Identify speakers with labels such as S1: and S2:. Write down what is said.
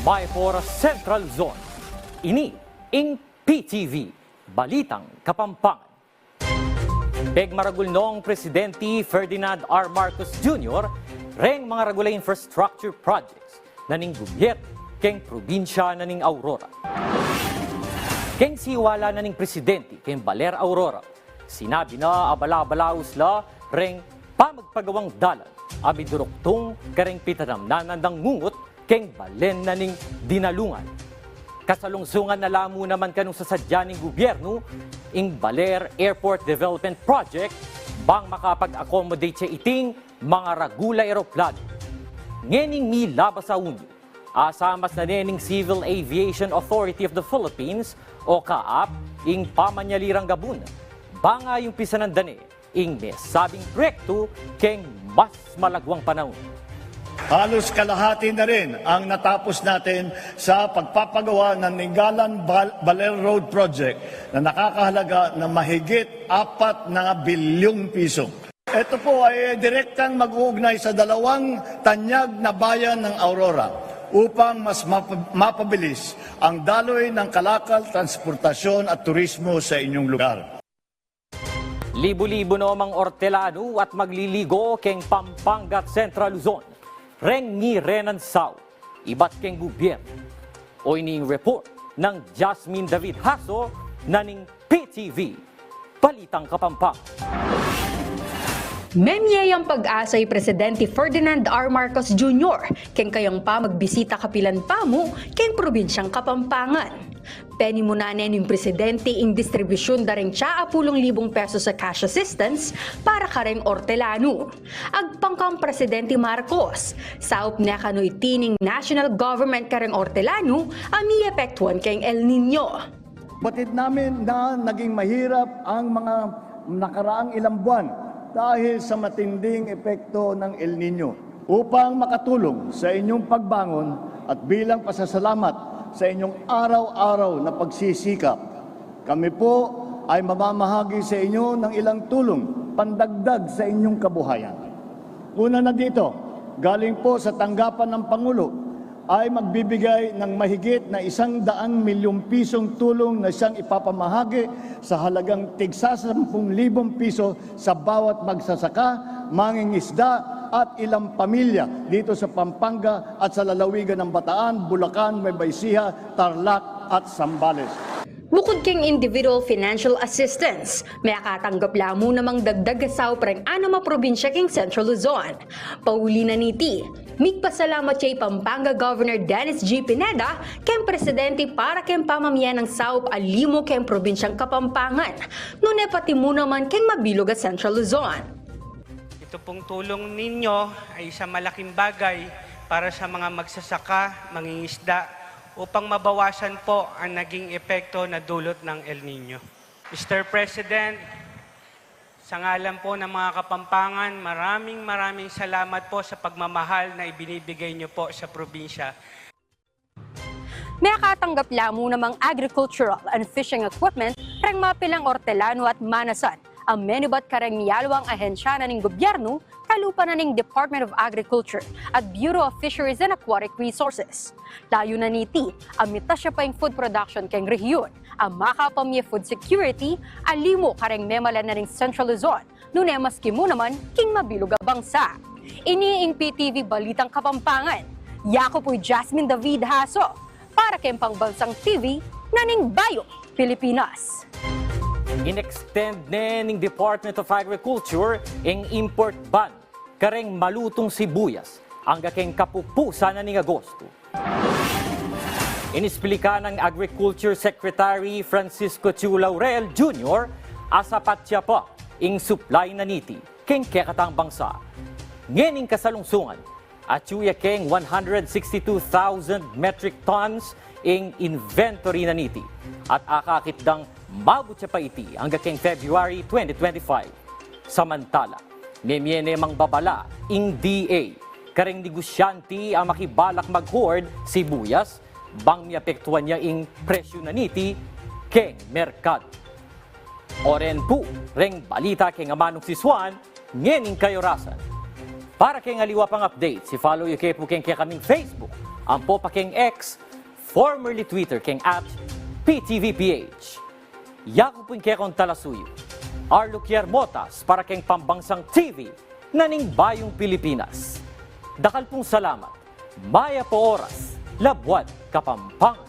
S1: May for Central Zone. Ini ing PTV, Balitang Kapampangan. Peg maragulnong Presidente Ferdinand R. Marcos Jr. reng mga regular infrastructure projects na ning gobyerno keng probinsya na ning Aurora. Keng siwala na ning Presidente keng Baler Aurora, sinabi na abala-abalaos la reng pamagpagawang dalan abi duruktong kareng pitanamnanan ng ngungot keng balen na ning dinalungan. Kasalungsungan na lamo naman kanong sasadya ng gobyerno, ing Baler Airport Development Project, bang makapag-accommodate siya iting mga ragula aeroplano. Ngening milabas sa unyo, asamas na nening Civil Aviation Authority of the Philippines o CAAP, ing pamanyalirang gabuna. Banga yung pisanandane, ing mesabing proyekto keng mas malagwang panahon.
S2: Halos kalahati na rin ang natapos natin sa pagpapagawa ng Ningalan Baler Road Project na nakakahalaga ng mahigit 4 bilyong piso. Ito po ay direktang mag-uugnay sa 2 tanyag na bayan ng Aurora upang mas mapabilis ang daloy ng kalakal, transportasyon at turismo sa inyong lugar.
S1: Libo-libo namang Ortelano at magliligo keng Pampanga at Central Luzon. Reng ni Renan Sao, iba't keng gobyerno. O ining report ng Jasmine David Haso na ning PTV, Balitang Kapampangan.
S3: Memyayang pag-asay Presidente Ferdinand R. Marcos Jr. keng kayang pa magbisita kapilan pamo keng probinsyang Kapampangan. Penimunanen ng Presidente ing distribusyon daring 10,000 pesos sa cash assistance para kareng Ortelano. Agpangkang Presidente Marcos, saup na kano itining national government kareng Ortelano ami epektuan keng El Nino.
S2: Batid namin na naging mahirap ang mga nakaraang ilang buwan dahil sa matinding epekto ng El Nino. Upang makatulong sa inyong pagbangon at bilang pasasalamat sa inyong araw-araw na pagsisikap, kami po ay mamamahagi sa inyo ng ilang tulong pandagdag sa inyong kabuhayan. Una na dito, galing po sa tanggapan ng Pangulo, ay magbibigay ng mahigit na 100 milyong pisong tulong na siyang ipapamahagi sa halagang tigsa 10,000 piso sa bawat magsasaka, mangingisda at ilang pamilya dito sa Pampanga at sa lalawigan ng Bataan, Bulacan, Nueva Ecija, Tarlac at Zambales.
S3: Bukod keng individual financial assistance, may akatanggap lamo namang dagdag asaw preng anama probinsya keng Central Luzon. Pauli na niti, migpasalamat siya Pampanga Governor Dennis G. Pineda keng Presidente para keng pamamayan ng saup alimo keng probinsyang Kapampangan. Nune pati mo naman keng mabilog at Central Luzon.
S4: Ito pong tulong ninyo ay isang malaking bagay para sa mga magsasaka, mangingisda, upang mabawasan po ang naging epekto na dulot ng El Nino. Mr. President, sa ngalan po ng mga Kapampangan, maraming salamat po sa pagmamahal na ibinibigay niyo po sa probinsya.
S3: May akatanggap lamo namang agricultural and fishing equipment rang mapilang Ortelano at Manasan. Ang menubat kareng niyalwang ahensya na ng gobyerno, kalupa na ng Department of Agriculture at Bureau of Fisheries and Aquatic Resources. Layo na niti, amita siya pa yung food production keng rehiyon, ang makapamye food security, alimo kareng memalan na ng Central Luzon, nune maski mo naman king mabilog a bangsa. Iniing PTV Balitang Kapampangan, yako po'y Jasmine David Haso, para keng pangbansang TV na ning Bayo, Pilipinas.
S1: In-extend ng Department of Agriculture ang import ban kareng malutong sibuyas ang keng kapupusan na ning Agosto. Inisplika ng Agriculture Secretary Francisco Chu Laurel Jr. asapat siya pa ing supply na niti keng kekatang bangsa. Ngening kasalungsungan at chuya keng 162,000 metric tons ing inventory na niti at akakitdang mabot siya pa iti hanggang keng February 2025. Samantala, memyene mang babala ing DA, kareng negosyante ang makibalak mag-hoard sibuyas, bang miapektuan niya ing presyo na niti keng merkado. Oren po, reng balita keng amanong si Swan, ngening kayorasan. Para keng aliwa pang update, si follow yung kay keng kaming Facebook, ang po pa keng X, formerly Twitter keng @PTVPH. Yaku pun kekong talasuyo. Arlo Motas para keng Pambansang TV na ning Bayong Pilipinas. Dakal pong salamat. Maya po oras. Labuan Kapampangan.